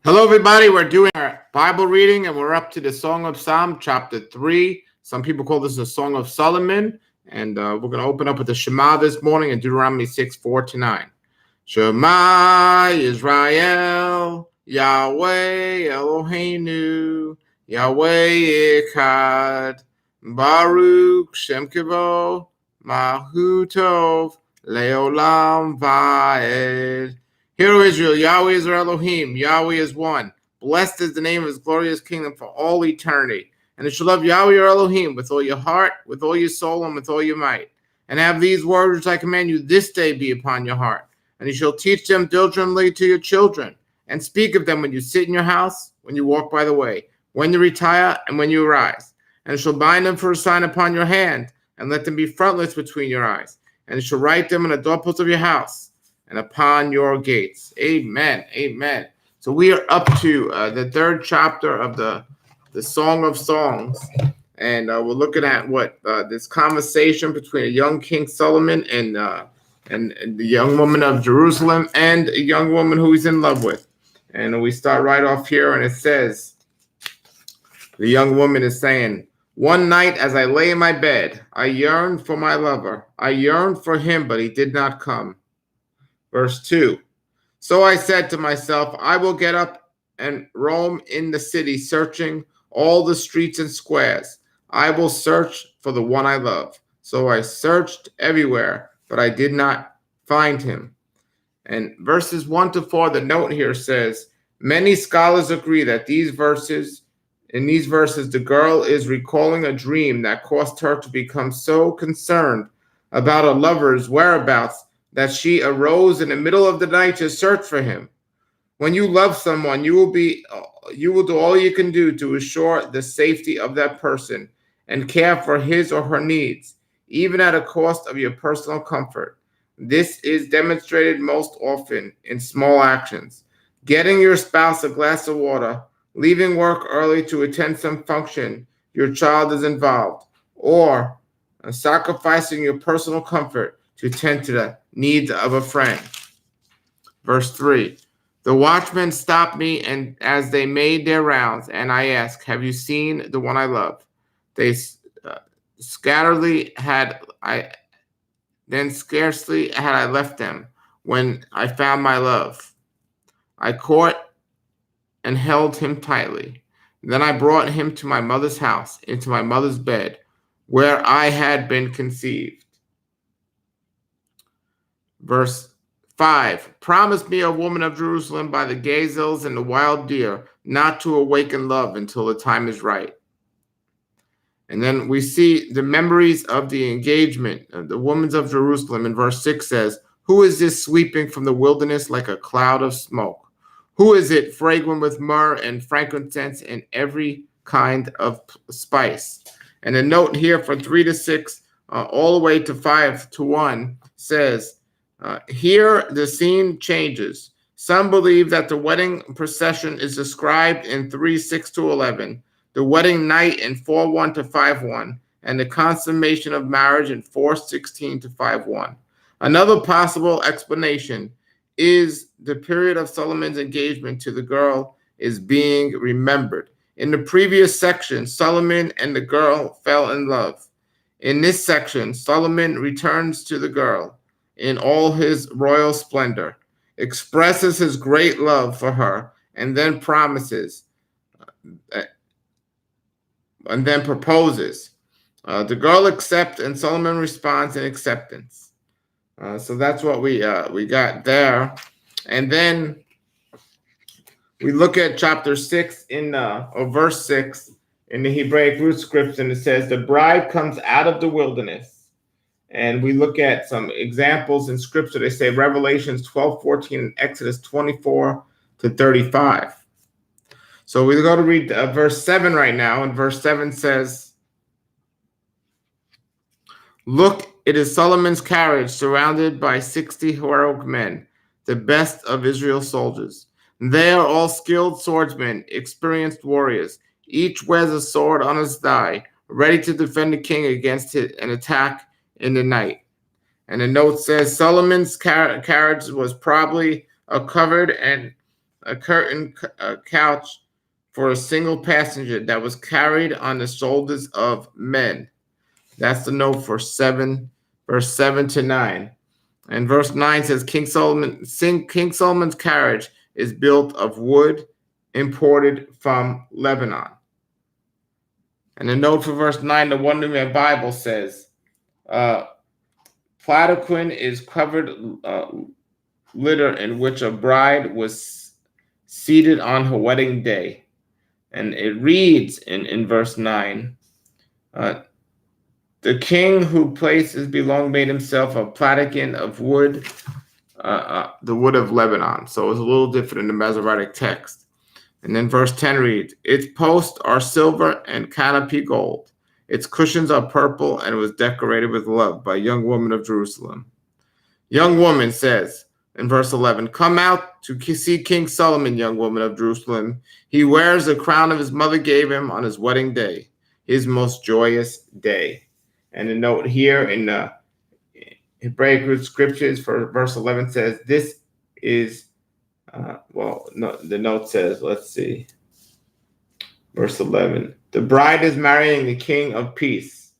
Hello, everybody. We're doing our Bible reading, and we're up to the Song of Psalm, chapter 3. Some people call this the Song of Solomon, and we're going to open up with the Shema this morning in Deuteronomy 6, 4-9. Shema Yisrael, Yahweh Eloheinu, Yahweh Echad, Baruch Shem Kivo, Mahu Tov, Leolam Vaed. Hear, O Israel, Yahweh is our Elohim, Yahweh is one. Blessed is the name of his glorious kingdom for all eternity. And you shall love Yahweh your Elohim with all your heart, with all your soul, and with all your might. And have these words which I command you this day be upon your heart. And you shall teach them diligently to your children, and speak of them when you sit in your house, when you walk by the way, when you retire, and when you arise. And you shall bind them for a sign upon your hand, and let them be frontlets between your eyes. And you shall write them on the doorposts of your house, and upon your gates. Amen. Amen. So we are up to the third chapter of the Song of Songs. And we're looking at what this conversation between a young King Solomon and the young woman of Jerusalem and a young woman who he's in love with. And we start right off here, and it says, the young woman is saying, "One night as I lay in my bed, I yearned for my lover. I yearned for him, but he did not come." Verse 2, "So I said to myself, I will get up and roam in the city, searching all the streets and squares. I will search for the one I love. So I searched everywhere, but I did not find him." And verses 1-4, the note here says, many scholars agree that in these verses, the girl is recalling a dream that caused her to become so concerned about a lover's whereabouts that she arose in the middle of the night to search for him. When you love someone, you will do all you can do to assure the safety of that person and care for his or her needs, even at a cost of your personal comfort. This is demonstrated most often in small actions. Getting your spouse a glass of water, leaving work early to attend some function your child is involved, or sacrificing your personal comfort to tend to the needs of a friend. Verse 3, "The watchmen stopped me, and as they made their rounds, and I asked, 'Have you seen the one I love?' They scarcely had I left them when I found my love. I caught and held him tightly. Then I brought him to my mother's house, into my mother's bed, where I had been conceived." Verse 5, "Promise me, O woman of Jerusalem, by the gazelles and the wild deer, not to awaken love until the time is right." And then we see the memories of the engagement of the women of Jerusalem. In verse 6 says, "Who is this sweeping from the wilderness like a cloud of smoke? Who is it fragrant with myrrh and frankincense and every kind of spice?" And a note here from 3-6, all the way to 5-1 says, here the scene changes. Some believe that the wedding procession is described in 3:6-11, the wedding night in 4:1-5:1, and the consummation of marriage in 4:16-5:1. Another possible explanation is the period of Solomon's engagement to the girl is being remembered. In the previous section, Solomon and the girl fell in love. In this section, Solomon returns to the girl in all his royal splendor, expresses his great love for her, and then proposes. The girl accepts, and Solomon responds in acceptance. So that's what we got there. And then we look at chapter 6 or verse 6 in the Hebraic root scripts, and it says, "The bride comes out of the wilderness." And we look at some examples in scripture. They say Revelations 12:14 and Exodus 24-35. So we go to read verse 7 right now. And verse 7 says, "Look, it is Solomon's carriage surrounded by 60 heroic men, the best of Israel's soldiers. They are all skilled swordsmen, experienced warriors. Each wears a sword on his thigh, ready to defend the king against an attack in the night." And the note says Solomon's carriage was probably covered and a curtain couch for a single passenger that was carried on the shoulders of men. That's the note for 7, verse 7 to 9. And verse 9 says, King Solomon's carriage is built of wood imported from Lebanon. And the note for verse 9, the One New Man Bible says, Palanquin is covered litter in which a bride was seated on her wedding day. And it reads in verse 9, the king who places belong made himself a palanquin of wood, the wood of Lebanon. So it's a little different in the Masoretic text. And then verse 10 reads, its posts are silver and canopy gold. Its cushions are purple and was decorated with love by a young woman of Jerusalem. Young woman says in verse 11, come out to see King Solomon, young woman of Jerusalem. He wears the crown of his mother gave him on his wedding day, his most joyous day. And the note here in the Hebraic root scriptures for verse 11 says, this is, the note says, let's see, verse 11, the bride is marrying the King of Peace.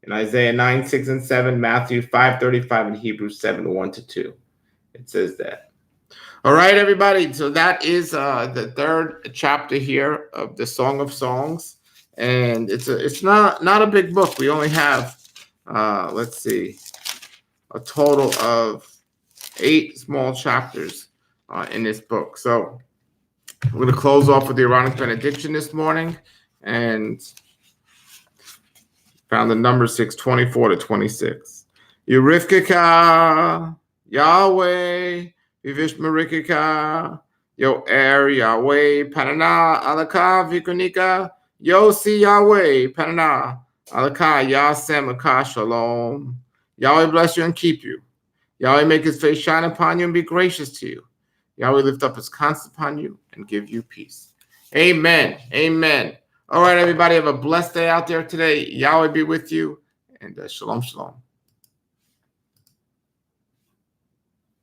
In Isaiah 9, 6, and 7, Matthew 5:35, and Hebrews 7, 1-2. It says that. All right, everybody. So that is the third chapter here of the Song of Songs. And it's not a big book. We only have, let's see, a total of 8 small chapters in this book. So we're going to close off with the Aaronic benediction this morning, and found the number 6:24-26. Yirifkika, Yahweh, Vivishmarikika, Yo Yahweh, Panana, Alaka, Vikunika, Yo Si Yahweh, Panana, Alaka, Yasem Aka Shalom. Yahweh bless you and keep you. Yahweh make his face shine upon you and be gracious to you. Yahweh lift up his countenance upon you and give you peace. Amen. Amen. All right, everybody, have a blessed day out there today. Yahweh be with you, and shalom, shalom.